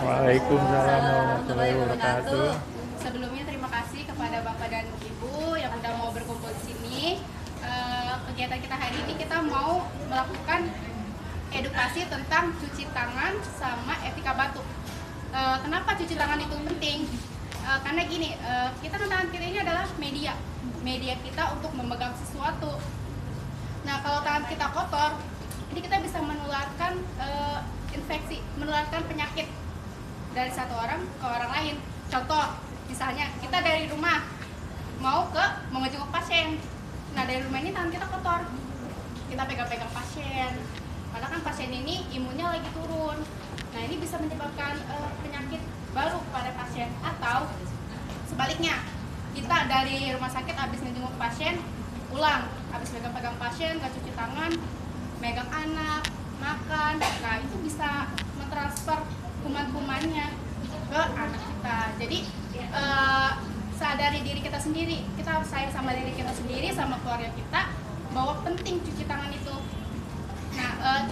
Waalaikumsalam warahmatullahi wabarakatuh. Sebelumnya terima kasih kepada Bapak dan Ibu yang udah mau berkumpul di sini. Kegiatan kita hari ini kita mau melakukan edukasi tentang cuci tangan sama etika batuk. Kenapa cuci tangan itu penting? Karena gini, tangan kita ini adalah media kita untuk memegang sesuatu. Nah, kalau tangan kita kotor, ini kita bisa menularkan infeksi, menularkan penyakit dari satu orang ke orang lain. Contoh, misalnya kita dari rumah mau ngejenguk pasien. Nah, dari rumah ini tangan kita kotor, kita pegang-pegang pasien, padahal kan pasien ini imunnya lagi turun. Nah, ini bisa menyebabkan penyakit baru pada pasien. Atau sebaliknya, kita dari rumah sakit habis ngejenguk pasien, pulang habis pegang-pegang pasien, nggak cuci tangan, megang anak, makan. Nah, itu bisa mentransfer kuman-kumannya ke anak kita. Jadi sadari diri kita sendiri, kita harus sayang sama diri kita sendiri, sama keluarga kita, bahwa penting cuci tangan itu. Nah,